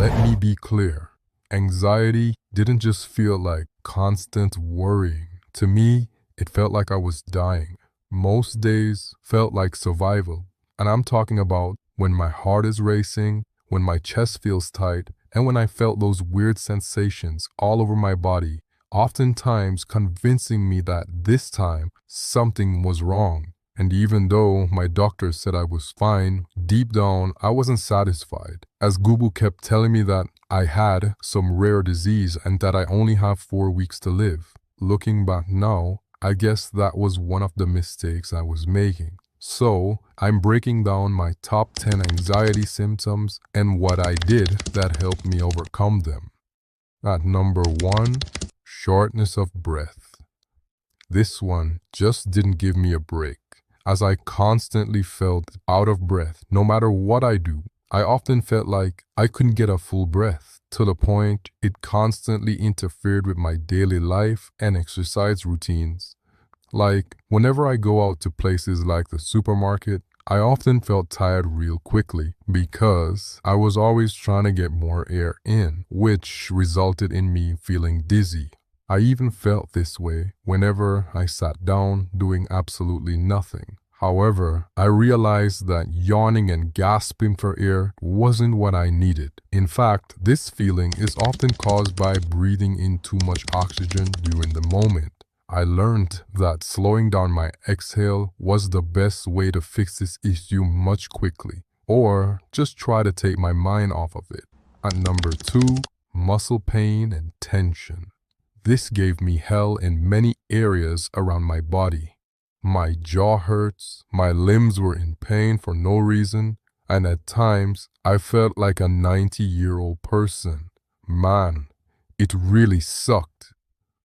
let me be clear. Anxiety didn't just feel like constant worrying. To me, it felt like I was dying. Most days felt like survival. And I'm talking about when my heart is racing, when my chest feels tight, and when I felt those weird sensations all over my body, oftentimes convincing me that this time something was wrong. And even though my doctor said I was fine, deep down I wasn't satisfied, as Google kept telling me that I had some rare disease and that I only have 4 weeks to live. Looking back now, I guess that was one of the mistakes I was making. So, I'm breaking down my top 10 anxiety symptoms and what I did that helped me overcome them. At number 1, shortness of breath. This one just didn't give me a break, as I constantly felt out of breath no matter what I do. I often felt like I couldn't get a full breath, to the point it constantly interfered with my daily life and exercise routines. Like, whenever I go out to places like the supermarket, I often felt tired real quickly because I was always trying to get more air in, which resulted in me feeling dizzy. I even felt this way whenever I sat down doing absolutely nothing. However, I realized that yawning and gasping for air wasn't what I needed. In fact, this feeling is often caused by breathing in too much oxygen during the moment. I learned that slowing down my exhale was the best way to fix this issue much quickly, or just try to take my mind off of it. At number 2, muscle pain and tension. This gave me hell in many areas around my body. My jaw hurts, my limbs were in pain for no reason, and at times I felt like a 90-year-old person. Man, it really sucked.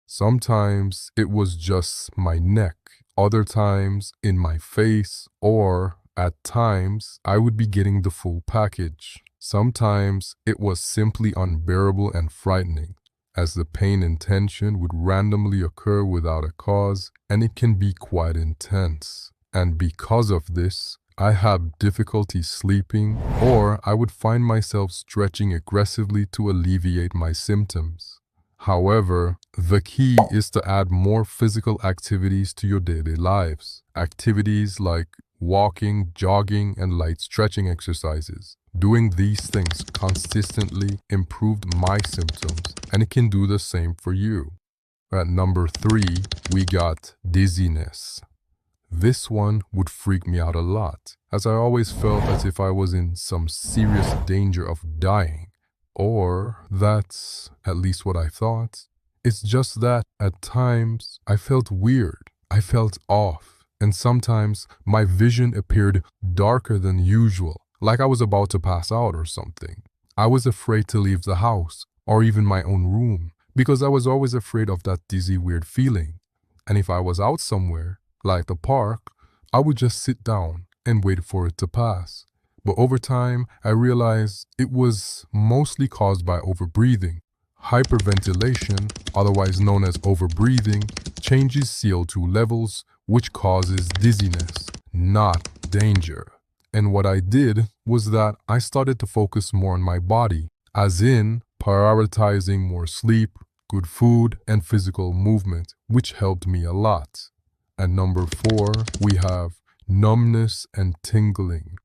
Sometimes it was just my neck, other times in my face, or at times I would be getting the full package. Sometimes it was simply unbearable and frightening, as the pain and tension would randomly occur without a cause, and it can be quite intense. And because of this, I had difficulty sleeping, or I would find myself stretching aggressively to alleviate my symptoms. However, the key is to add more physical activities to your daily lives. Activities like walking, jogging, and light stretching exercises. Doing these things consistently improved my symptoms, and it can do the same for you. At number 3, we got dizziness. This one would freak me out a lot, as I always felt as if I was in some serious danger of dying. Or that's at least what I thought. It's just that at times I felt weird, I felt off, and sometimes my vision appeared darker than usual, like I was about to pass out or something. I was afraid to leave the house or even my own room because I was always afraid of that dizzy weird feeling. And if I was out somewhere, like the park, I would just sit down and wait for it to pass. But over time, I realized it was mostly caused by overbreathing. Hyperventilation, otherwise known as overbreathing, changes CO2 levels, which causes dizziness, not danger. And what I did was that I started to focus more on my body, as in prioritizing more sleep, good food, and physical movement, which helped me a lot. At number 4, we have numbness and tingling.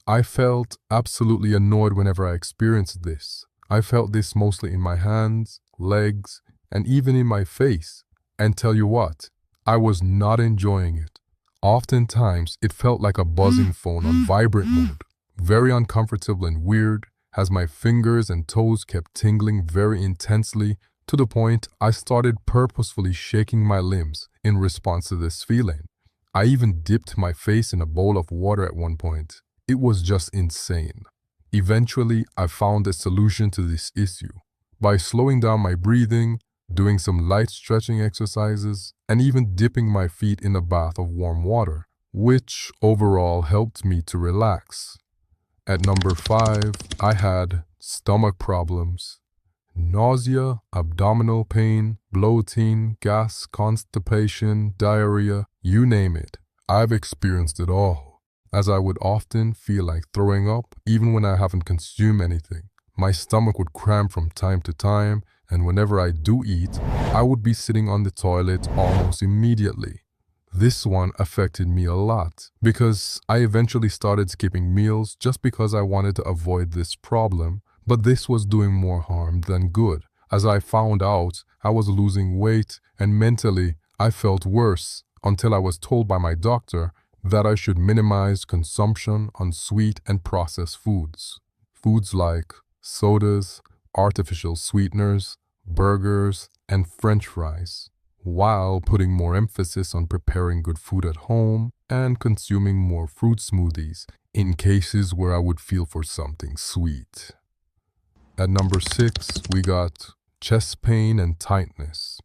I felt absolutely annoyed whenever I experienced this. I felt this mostly in my hands, legs, and even in my face. And tell you what, I was not enjoying it. Oftentimes, it felt like a buzzing phone on vibrate mode. Very uncomfortable and weird, as my fingers and toes kept tingling very intensely, to the point I started purposefully shaking my limbs in response to this feeling. I even dipped my face in a bowl of water at one point. It was just insane. Eventually, I found a solution to this issue by slowing down my breathing, doing some light stretching exercises, and even dipping my feet in a bath of warm water, which overall helped me to relax. At number 5, I had stomach problems. Nausea, abdominal pain, bloating, gas, constipation, diarrhea, you name it. I've experienced it all, as I would often feel like throwing up even when I haven't consumed anything. My stomach would cramp from time to time, and whenever I do eat, I would be sitting on the toilet almost immediately. This one affected me a lot because I eventually started skipping meals just because I wanted to avoid this problem, but this was doing more harm than good. As I found out, I was losing weight and mentally I felt worse until I was told by my doctor that I should minimize consumption on sweet and processed foods. Foods like sodas, artificial sweeteners, burgers, and French fries, while putting more emphasis on preparing good food at home and consuming more fruit smoothies in cases where I would feel for something sweet. At number 6, we got chest pain and tightness.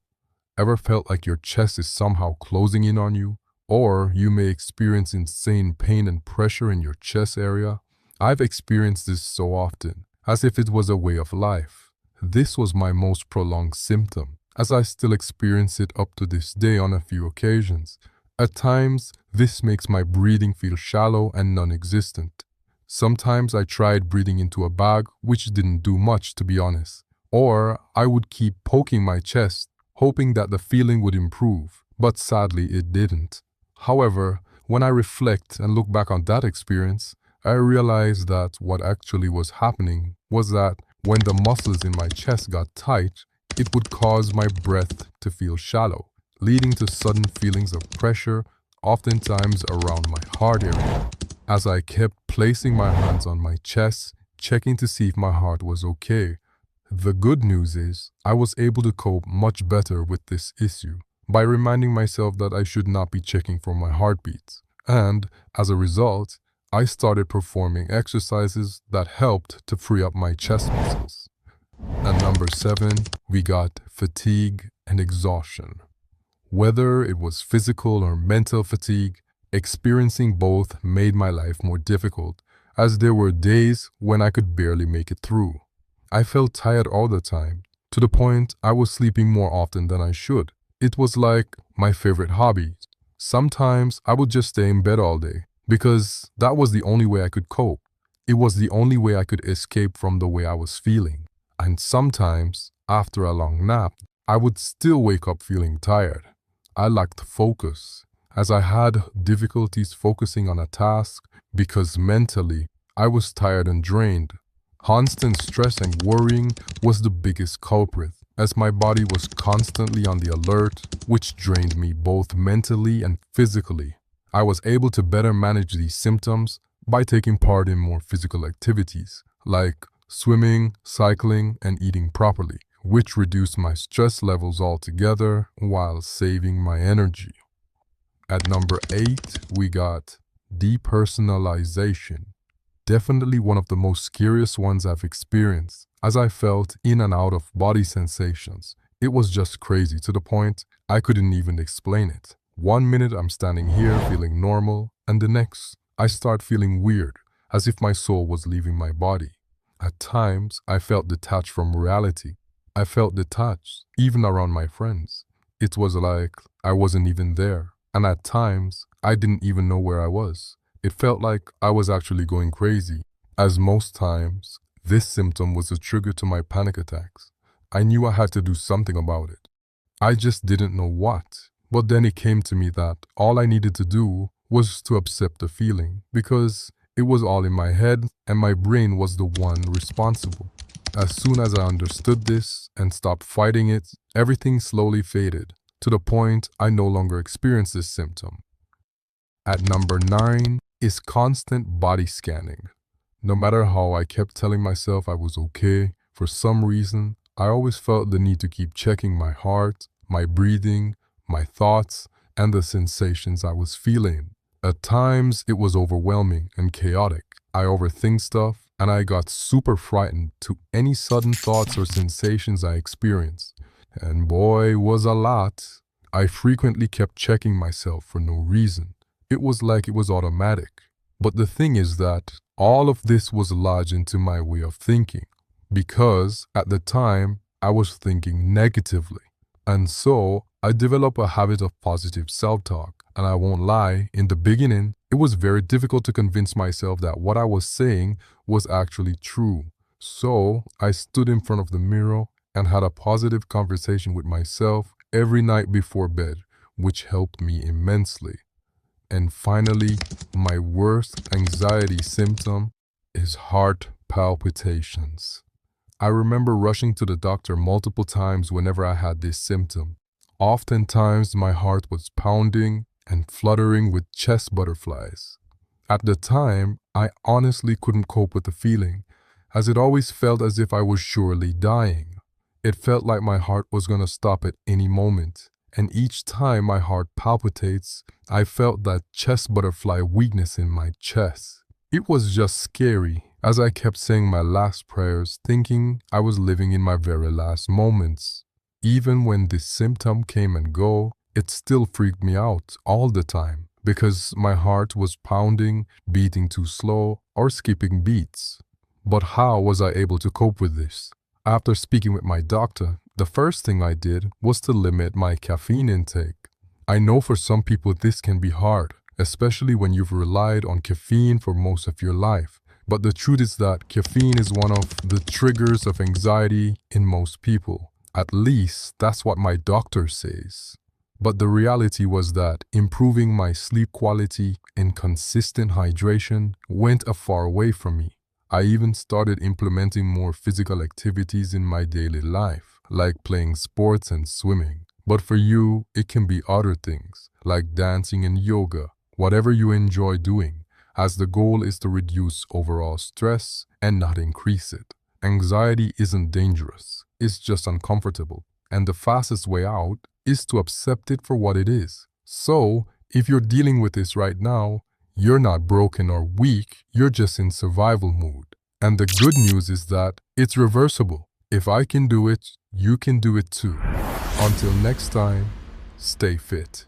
Ever felt like your chest is somehow closing in on you? Or you may experience insane pain and pressure in your chest area? I've experienced this so often, as if it was a way of life. This was my most prolonged symptom, as I still experience it up to this day on a few occasions. At times, this makes my breathing feel shallow and non-existent. Sometimes I tried breathing into a bag, which didn't do much to be honest. Or I would keep poking my chest, hoping that the feeling would improve, but sadly it didn't. However, when I reflect and look back on that experience, I realize that what actually was happening was that when the muscles in my chest got tight, it would cause my breath to feel shallow, leading to sudden feelings of pressure, oftentimes around my heart area. As I kept placing my hands on my chest, checking to see if my heart was okay. The good news is, I was able to cope much better with this issue by reminding myself that I should not be checking for my heartbeats. And, as a result, I started performing exercises that helped to free up my chest muscles. At number 7, we got fatigue and exhaustion. Whether it was physical or mental fatigue, experiencing both made my life more difficult, as there were days when I could barely make it through. I felt tired all the time, to the point I was sleeping more often than I should. It was like my favorite hobby. Sometimes I would just stay in bed all day, because that was the only way I could cope. It was the only way I could escape from the way I was feeling. And sometimes, after a long nap, I would still wake up feeling tired. I lacked focus, as I had difficulties focusing on a task because mentally I was tired and drained. Constant stress and worrying was the biggest culprit, as my body was constantly on the alert, which drained me both mentally and physically. I was able to better manage these symptoms by taking part in more physical activities, like swimming, cycling, and eating properly, which reduced my stress levels altogether while saving my energy. At number 8, we got depersonalization. Definitely one of the most scariest ones I've experienced, as I felt in and out of body sensations. It was just crazy to the point I couldn't even explain it. One minute I'm standing here feeling normal, and the next I start feeling weird, as if my soul was leaving my body. At times, I felt detached from reality. I felt detached, even around my friends. It was like I wasn't even there, and at times, I didn't even know where I was. It felt like I was actually going crazy, as most times, this symptom was a trigger to my panic attacks. I knew I had to do something about it. I just didn't know what. But then it came to me that all I needed to do was to accept the feeling, because it was all in my head and my brain was the one responsible. As soon as I understood this and stopped fighting it, everything slowly faded, to the point I no longer experienced this symptom. At number 9 is constant body scanning. No matter how I kept telling myself I was okay, for some reason, I always felt the need to keep checking my heart, my breathing, my thoughts, and the sensations I was feeling. At times, it was overwhelming and chaotic. I overthink stuff, and I got super frightened to any sudden thoughts or sensations I experienced. And boy, was a lot. I frequently kept checking myself for no reason. It was like it was automatic. But the thing is that all of this was lodged into my way of thinking, because at the time, I was thinking negatively. And so, I developed a habit of positive self-talk, and I won't lie, in the beginning, it was very difficult to convince myself that what I was saying was actually true. So I stood in front of the mirror and had a positive conversation with myself every night before bed, which helped me immensely. And finally, my worst anxiety symptom is heart palpitations. I remember rushing to the doctor multiple times whenever I had this symptom. Oftentimes, my heart was pounding and fluttering with chest butterflies. At the time, I honestly couldn't cope with the feeling, as it always felt as if I was surely dying. It felt like my heart was going to stop at any moment, and each time my heart palpitates, I felt that chest butterfly weakness in my chest. It was just scary, as I kept saying my last prayers, thinking I was living in my very last moments. Even when this symptom came and go, it still freaked me out all the time because my heart was pounding, beating too slow, or skipping beats. But how was I able to cope with this? After speaking with my doctor, the first thing I did was to limit my caffeine intake. I know for some people this can be hard, especially when you've relied on caffeine for most of your life. But the truth is that caffeine is one of the triggers of anxiety in most people. At least that's what my doctor says. But the reality was that improving my sleep quality and consistent hydration went a far way from me. I even started implementing more physical activities in my daily life, like playing sports and swimming. But for you, it can be other things, like dancing and yoga, whatever you enjoy doing, as the goal is to reduce overall stress and not increase it. Anxiety isn't dangerous, it's just uncomfortable, and the fastest way out is to accept it for what it is. So, if you're dealing with this right now, you're not broken or weak, you're just in survival mode. And the good news is that it's reversible. If I can do it, you can do it too. Until next time, stay fit.